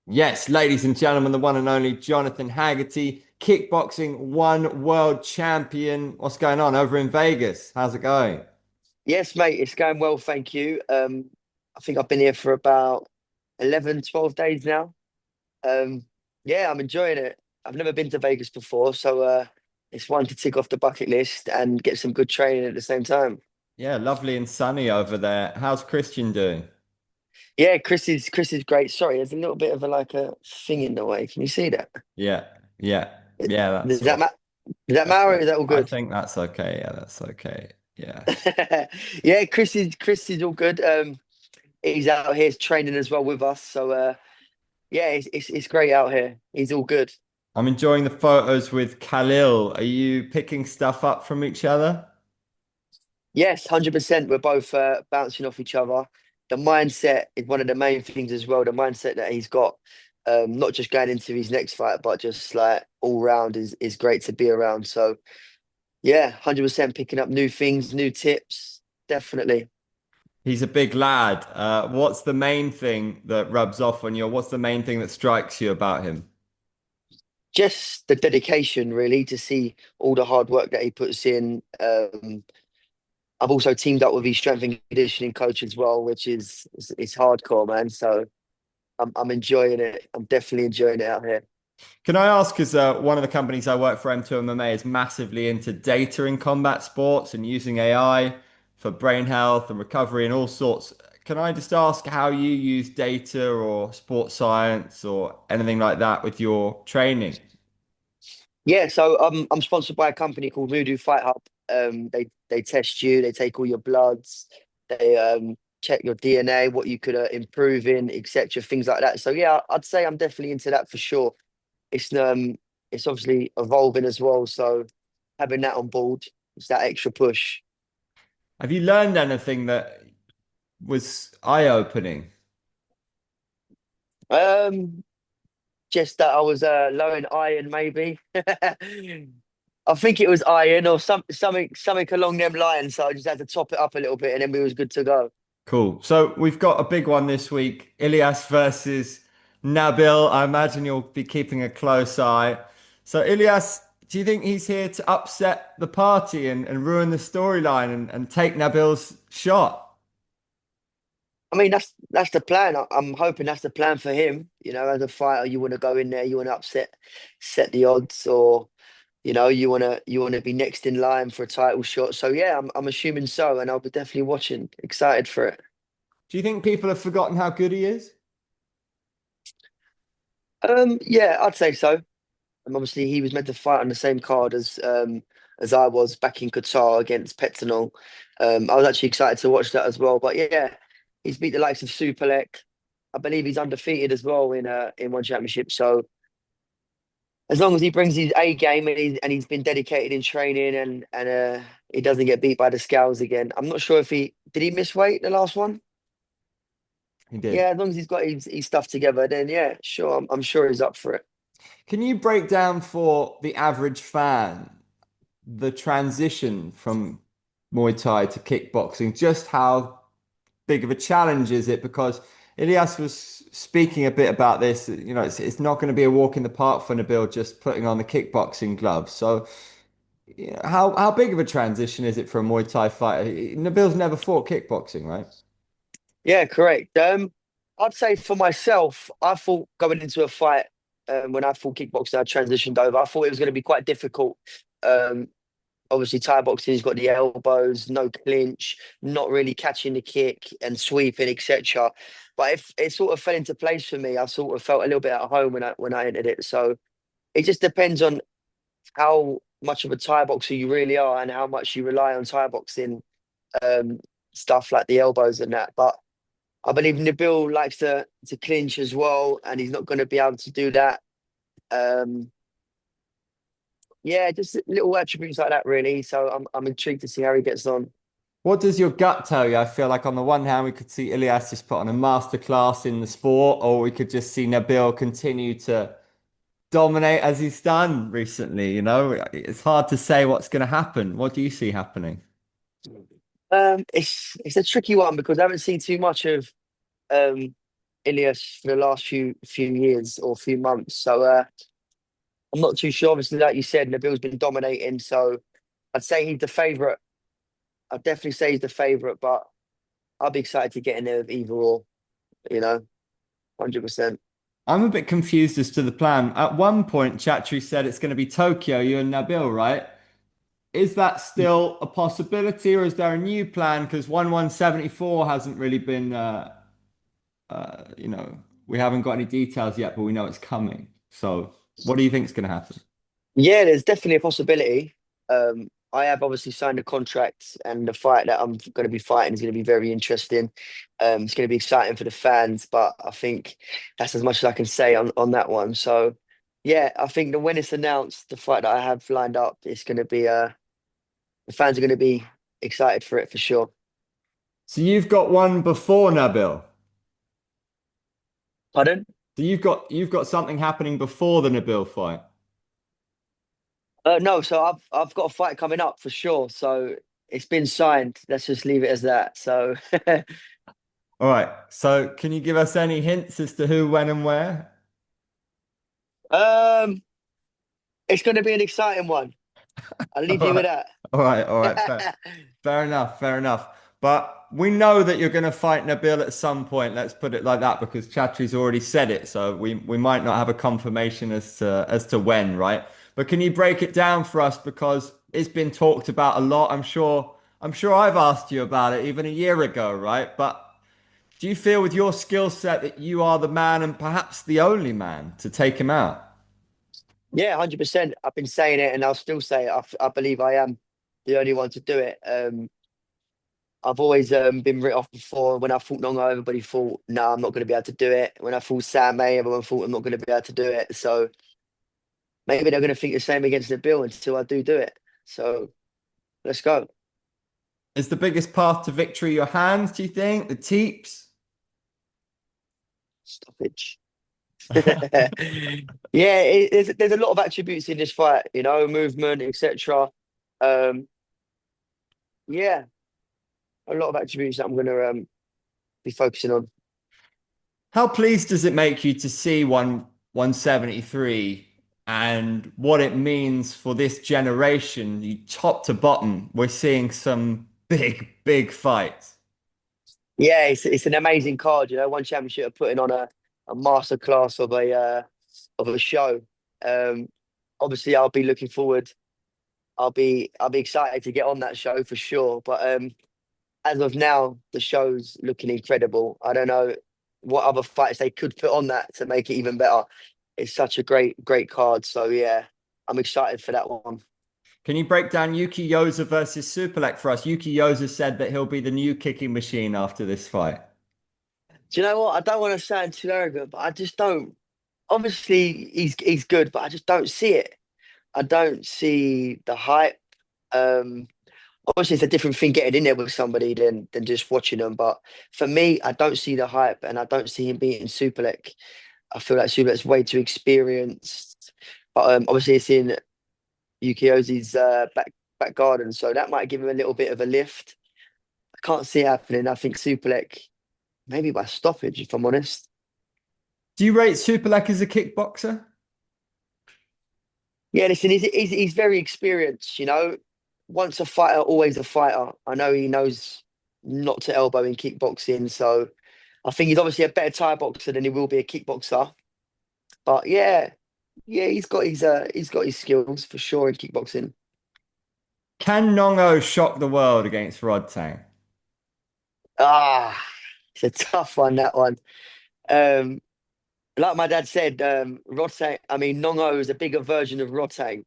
Yes, ladies and gentlemen, the one and only Jonathan Haggerty, kickboxing one world champion. What's going on over in Vegas? How's it going? Yes, mate, it's going well, thank you. I think I've been here for about 11, 12 days now. Um, yeah, I'm enjoying it. I've never been to Vegas before, so it's one to tick off the bucket list and get some good training at the same time. Yeah, lovely and sunny over there. How's Christian doing? Yeah, Chris is great. Sorry, there's a little bit of a thing in the way. Can you see that? Yeah, yeah, yeah, Does that's that all. ma Does that matter? Or is that all I good? think that's okay. Yeah, that's okay. Yeah. Yeah, Chris is all good. He's out here training as well with us, so yeah, it's great out here. He's all good. I'm enjoying the photos with Khalil. Are you picking stuff up from each other? Yes, 100%. We're both bouncing off each other. The mindset is one of the main things as well. The mindset that he's got, not just going into his next fight, but just like all round is great to be around. So yeah, 100% picking up new things, new tips. Definitely. He's a big lad. What's the main thing that rubs off on you? What's the main thing that strikes you about him? Just the dedication, really, to see all the hard work that he puts in. I've also teamed up with his strength and conditioning coach as well, which is it's hardcore, man. So I'm enjoying it. I'm definitely enjoying it out here. Can I ask, because one of the companies I work for, M2 MMA, is massively into data in combat sports and using AI for brain health and recovery and all sorts. Can I just ask how you use data or sports science or anything like that with your training? Yeah, so I'm sponsored by a company called Voodoo Fight Hub. They test you, they take all your bloods, they check your DNA, what you could improve in, etc., things like that. So yeah, I'd say I'm definitely into that for sure. It's obviously evolving as well, so having that on board, it's that extra push. Have you learned anything that was eye-opening? Um, just that I was low in iron, maybe. I think it was iron or something along them lines. So I just had to top it up a little bit, and then we was good to go. Cool. So we've got a big one this week. Ilias versus Nabil. I imagine you'll be keeping a close eye. So Ilias, do you think he's here to upset the party and ruin the storyline and take Nabil's shot? I mean, that's the plan. I'm hoping that's the plan for him. You know, as a fighter, you want to go in there, you want to set the odds, or you want to be next in line for a title shot. So yeah, I'm assuming so, and I'll be definitely watching, excited for it. Do you think people have forgotten how good he is? Yeah, I'd say so. Obviously, he was meant to fight on the same card as I was back in Qatar against Petanol. I was actually excited to watch that as well. But yeah, he's beat the likes of Superlek. I believe he's undefeated as well in one championship. So as long as he brings his A game and he's been dedicated in training and he doesn't get beat by the scales again. I'm not sure if he did he miss weight the last one. He did. Yeah, as long as he's got his stuff together, then yeah, sure, I'm sure he's up for it. Can you break down for the average fan the transition from Muay Thai to kickboxing? Just how big of a challenge is it? Because Ilias was speaking a bit about this. You know, it's not going to be a walk in the park for Nabil just putting on the kickboxing gloves. So, you know, how big of a transition is it for a Muay Thai fighter? Nabil's never fought kickboxing, right? Yeah, correct. I'd say for myself, I thought going into a fight, when I thought kickboxing, I transitioned over. I thought it was going to be quite difficult. Um, Obviously, Thai boxing's got the elbows, no clinch, not really catching the kick and sweeping, etc. But if it sort of fell into place for me, I sort of felt a little bit at home when I entered it. So it just depends on how much of a Thai boxer you really are and how much you rely on Thai boxing um, stuff like the elbows and that. But I believe Nabil likes to clinch as well, and he's not going to be able to do that. Um, yeah, just little attributes like that, really. So I'm intrigued to see how he gets on. What does your gut tell you? I feel like on the one hand, we could see Ilias just put on a masterclass in the sport, or we could just see Nabil continue to dominate as he's done recently. You know, it's hard to say what's going to happen. What do you see happening? It's a tricky one because I haven't seen too much of um Ilias for the last few years or few months. So I'm not too sure. Obviously, like you said, Nabil's been dominating. So I'd say he's the favourite. I'd definitely say he's the favourite, but I'll be excited to get in there with either or, you know, 100%. I'm a bit confused as to the plan. At one point, Chatry said it's going to be Tokyo, you and Nabil, right? Is that still a possibility, or is there a new plan? Because 1174 hasn't really been, you know, we haven't got any details yet, but we know it's coming. So, what do you think is going to happen? Yeah, there's definitely a possibility. I have obviously signed a contract, and the fight that I'm going to be fighting is going to be very interesting. It's going to be exciting for the fans, but I think that's as much as I can say on that one. So, yeah, I think that when it's announced, the fight that I have lined up, it's going to be the fans are going to be excited for it for sure. So you've got one before Nabil. Pardon? So you've got something happening before the Nabil fight. No, so I've got a fight coming up for sure. So it's been signed. Let's just leave it as that. So. All right. So can you give us any hints as to who, when, and where? Um, it's going to be an exciting one. I'll All leave you with right. that. All right. All right. Fair enough. Fair enough. But we know that you're going to fight Nabil at some point. Let's put it like that because Chatri's already said it. So we might not have a confirmation as to when, right? But can you break it down for us because it's been talked about a lot. I'm sure I've asked you about it even a year ago, right? But do you feel with your skill set that you are the man and perhaps the only man to take him out? Yeah, 100%. I've been saying it and I'll still say it. I believe I am the only one to do it. I've always been written off before. When I fought Nongo, everybody thought, no, I'm not going to be able to do it. When I fought Sam May, everyone thought I'm not going to be able to do it. So maybe they're going to think the same against the bill until I do it. So let's go. Is the biggest path to victory your hands, do you think? The teeps? Stoppage. Yeah, there's a lot of attributes in this fight, movement, etc. Um, yeah, a lot of attributes that I'm going to be focusing on. How pleased does it make you to see 173 and what it means for this generation? You top to bottom, we're seeing some big, big fights. Yeah, it's an amazing card. One championship are putting on a master class of a show. Um, Obviously, I'll be looking forward. I'll be excited to get on that show for sure. But as of now, the show's looking incredible. I don't know what other fights they could put on that to make it even better. It's such a great card. So yeah, I'm excited for that one. Can you break down Yuki Yoda versus Superlek for us? Yuki Yoda said that he'll be the new kicking machine after this fight. Do you know what? I don't want to sound too arrogant, but I just don't. Obviously, he's good, but I just don't see it. I don't see the hype. Um, Obviously, it's a different thing getting in there with somebody than just watching them. But for me, I don't see the hype, and I don't see him beating Superlek. I feel like Superlek's way too experienced. But obviously, it's in Yuki Ozi's back garden, so that might give him a little bit of a lift. I can't see it happening. I think Superlek maybe by stoppage, if I'm honest. Do you rate Superlek as a kickboxer? Yeah, listen, he's very experienced. Once a fighter, always a fighter. I know he knows not to elbow in kickboxing, so I think he's obviously a better Thai boxer than he will be a kickboxer. But yeah, yeah, he's got his skills for sure in kickboxing. Can Nongo shock the world against Rodtang? Ah, it's a tough one, that one. Um, like my dad said, Rotang. I mean, Nongo is a bigger version of Rotang,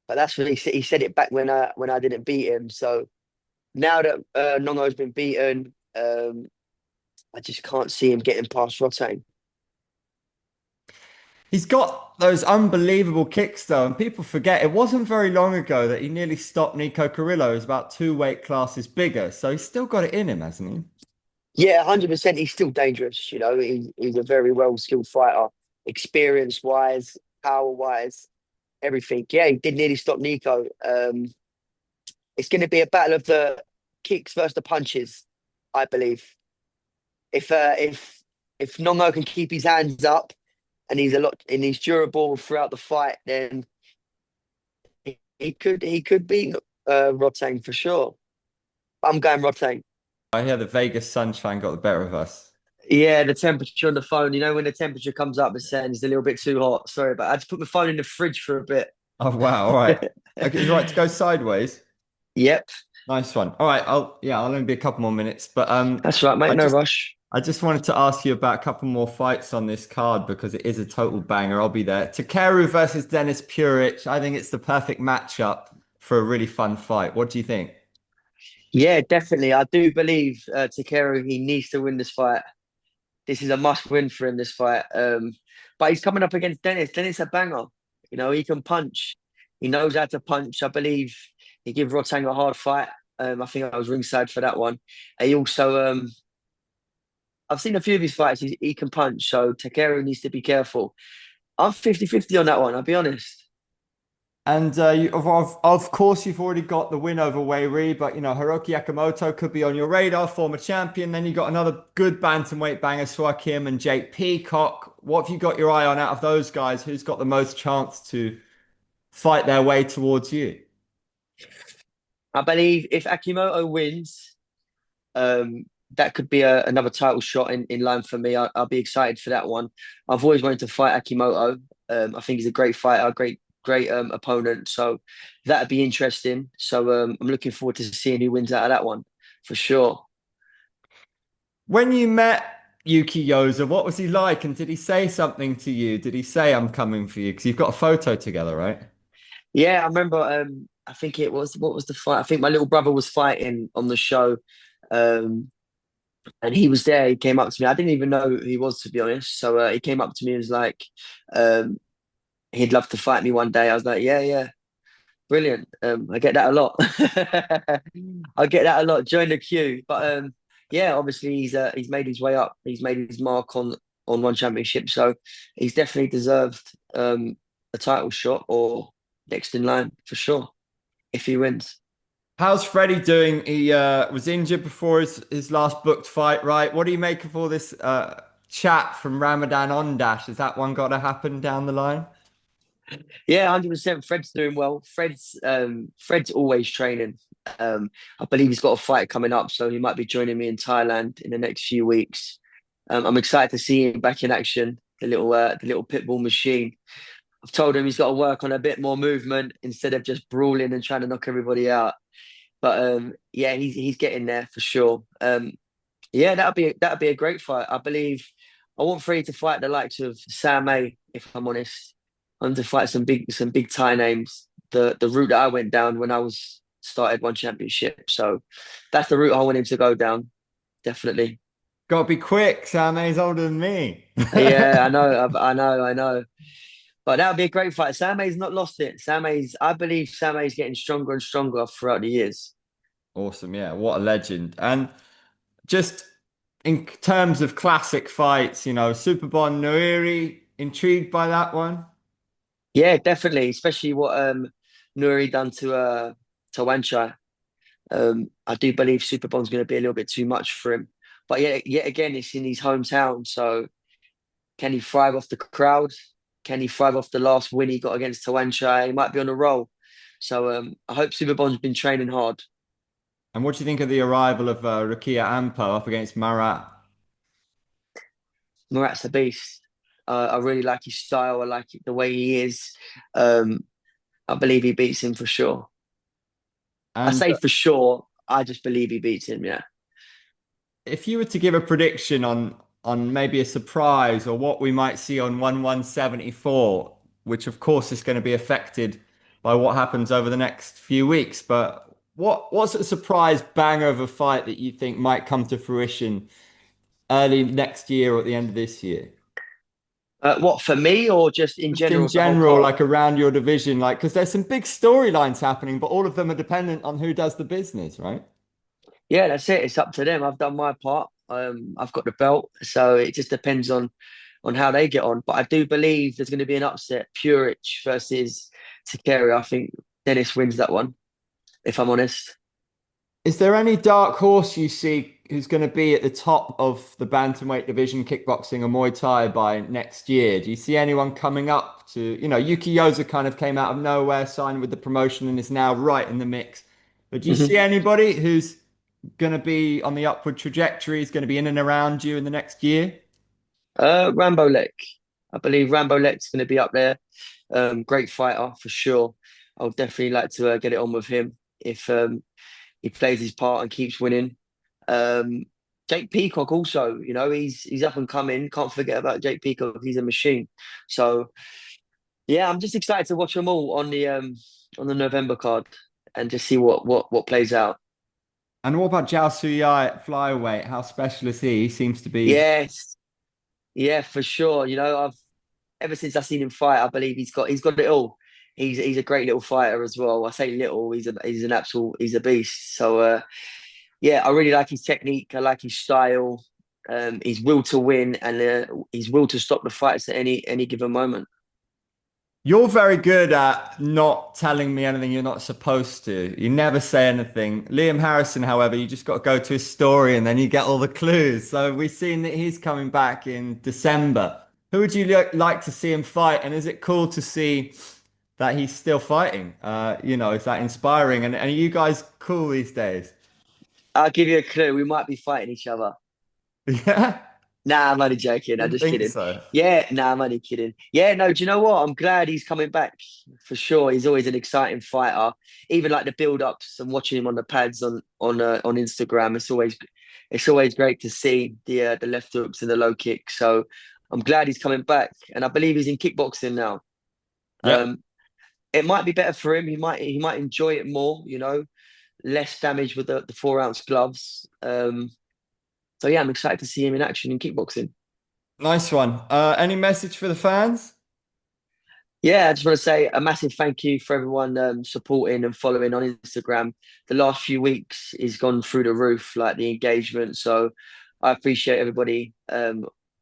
but that's what he said it back when I didn't beat him. So now that Nongo's been beaten, I just can't see him getting past Rotang. He's got those unbelievable kicks though, and people forget it wasn't very long ago that he nearly stopped Nico Carrillo, who's about two weight classes bigger. So he's still got it in him, hasn't he? Yeah, 100%. He's still dangerous. He's a very well skilled fighter, experience wise, power wise, everything. Yeah, he did nearly stop Nico. It's going to be a battle of the kicks versus the punches, I believe. If if Nongo can keep his hands up and he's durable throughout the fight, then he could beat Rotang for sure. I'm going Rotang. I hear the Vegas sunshine got the better of us. Yeah, the temperature on the phone. You know, when the temperature comes up, it's saying it's a little bit too hot. Sorry, but I just put my phone in the fridge for a bit. Oh wow, all right. Okay, is it right to go sideways? Yep, Nice one. All right, I'll only be a couple more minutes, but that's right, I mate. No just rush. I just wanted to ask you about a couple more fights on this card because it is a total banger. I'll be there. Takeru versus Dennis Puric. I think it's the perfect matchup for a really fun fight. What do you think? Yeah, definitely. I do believe Takeru, he needs to win this fight. This is a must win for him, this fight. But he's coming up against Dennis. Dennis a banger. You know, he can punch. He knows how to punch. I believe he gave Rotang a hard fight. I think I was ringside for that one. He also, I've seen a few of his fights. He can punch, so Takeru needs to be careful. I'm 50-50 on that one, I'll be honest. And of course, you've already got the win over Weiri, but Hiroki Akimoto could be on your radar, former champion. Then you got another good bantamweight banger, Kim and Jake Peacock. What have you got your eye on out of those guys? Who's got the most chance to fight their way towards you? I believe if Akimoto wins, that could be another title shot in line for me. I'll be excited for that one. I've always wanted to fight Akimoto. I think he's a great fighter, a great opponent. So that'd be interesting. So I'm looking forward to seeing who wins out of that one for sure. When you met Yuki Yoda, what was he like? And did he say something to you? Did he say, I'm coming for you? Because you've got a photo together, right? Yeah, I remember. I think it was what was the fight? I think my little brother was fighting on the show, and he was there. He came up to me. I didn't even know who he was, to be honest. So he came up to me and was like, um, he'd love to fight me one day. I was like, yeah, yeah, brilliant. I get that a lot. I get that a lot. Join the queue. But yeah, obviously he's made his way up. He's made his mark on one championship. So he's definitely deserved a title shot or next in line for sure if he wins. How's Freddie doing? He was injured before his last booked fight, right? What do you make of all this chat from Ramadan Ondash? Has that one got to happen down the line? Yeah, 100%. Fred's doing well. Fred's always training. I believe he's got a fight coming up, so he might be joining me in Thailand in the next few weeks. I'm excited to see him back in action. The little pit bull machine. I've told him he's got to work on a bit more movement instead of just brawling and trying to knock everybody out. But yeah, he's getting there for sure. Yeah, that'd be a great fight. I believe I want Freddie to fight the likes of Sam A, if I'm honest. I want to fight some big Thai names. The route that I went down when I was started one championship. So that's the route I want him to go down. Definitely. Got to be quick. Same's older than me. Yeah, I know, I know. But that would be a great fight. Sam A's not lost it. I believe Sam A's getting stronger and stronger throughout the years. Awesome. Yeah. What a legend. And just in terms of classic fights, Superbon Noiri, intrigued by that one? Yeah, definitely. Especially what Nuri done to Wanchai. I do believe Superbond's going to be a little bit too much for him. But yet again, it's in his hometown. So can he thrive off the crowd? Can he thrive off the last win he got against Tawanchai? He might be on a roll. So I hope Superbond's been training hard. And what do you think of the arrival of Rukia Ampo up against Marat? Murat's a beast. I really like his style. I like the way he is. Um, I believe he beats him for sure. I And say for sure. I just believe he beats him. Yeah. if you were to give a prediction on maybe a surprise or what we might see on 174, which of course is going to be affected by what happens over the next few weeks, but what's a surprise banger of a fight that you think might come to fruition early next year or at the end of this year? What for me or just in Just in general the whole general, card? like around your division, like because there's some big storylines happening, but all of them are dependent on who does the business, right? Yeah, that's it. It's up to them. I've done my part. I've got the belt, so it just depends on how they get on. But I do believe there's going to be an upset. Purich versus Takeri. I think Dennis wins that one. If I'm honest. Is there any dark horse you see who's going to be at the top of the bantamweight division, kickboxing or Muay Thai by next year? Do you see anyone coming up to, Yuki Yoda kind of came out of nowhere, signed with the promotion, and is now right in the mix. But do you see Mhm. anybody who's going to be on the upward trajectory, is going to be in and around you in the next year? Rambo Lek. I believe Rambo Lek's going to be up there. Great fighter for sure. I'll definitely like to get it on with him if he plays his part and keeps winning. Um, Jake Peacock also, he's up and coming. Can't forget about Jake Peacock. He's a machine. So yeah, I'm just excited to watch them all on the November card and just see what plays out. And what about Zhao Suyai at flyweight? How special is he? He seems to be. Yes, yeah, for sure. I've ever since I've seen him fight, I believe he's got it all. He's a great little fighter as well. I say little, he's a beast. So yeah, I really like his technique. I like his style, his will to win, and his will to stop the fights at any given moment. You're very good at not telling me anything you're not supposed to. You never say anything. Liam Harrison, however, you just got to go to his story and then you get all the clues. So we've seen that he's coming back in December. Who would you like to see him fight? And is it cool to see that he's still fighting? Is that inspiring? And are you guys cool these days? I'll give you a clue. We might be fighting each other. Yeah, Nah, I'm only joking. I'm didn't just think kidding. so. Yeah, nah, I'm only kidding. Yeah, no, do you know what? I'm glad he's coming back for sure. He's always an exciting fighter. Even like the build-ups and watching him on the pads on Instagram, it's always great to see the left hooks and the low kick. So I'm glad he's coming back, and I believe he's in kickboxing now. Yep. Um, it might be better for him. He might enjoy it more. Less damage with the 4 ounce gloves. So yeah, I'm excited to see him in action in kickboxing. Nice one. Any message for the fans? Yeah, I just want to say a massive thank you for everyone supporting and following on Instagram. The last few weeks has gone through the roof, like the engagement. So I appreciate everybody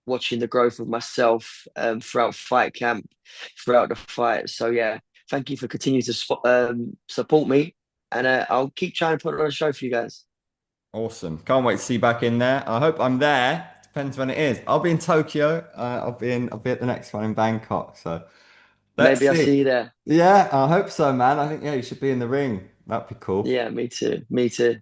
watching the growth of myself throughout fight camp, throughout the fight. So yeah, thank you for continuing to support me, and I'll keep trying to put on a show for you guys. Awesome. Can't wait to see you back in there. I hope I'm there. Depends when it is. I'll be in Tokyo. I'll be at the next one in Bangkok. So let's Maybe I'll see. see you there. Yeah, I hope so, man. I think yeah, you should be in the ring. That'd be cool. Yeah, me too. Me too.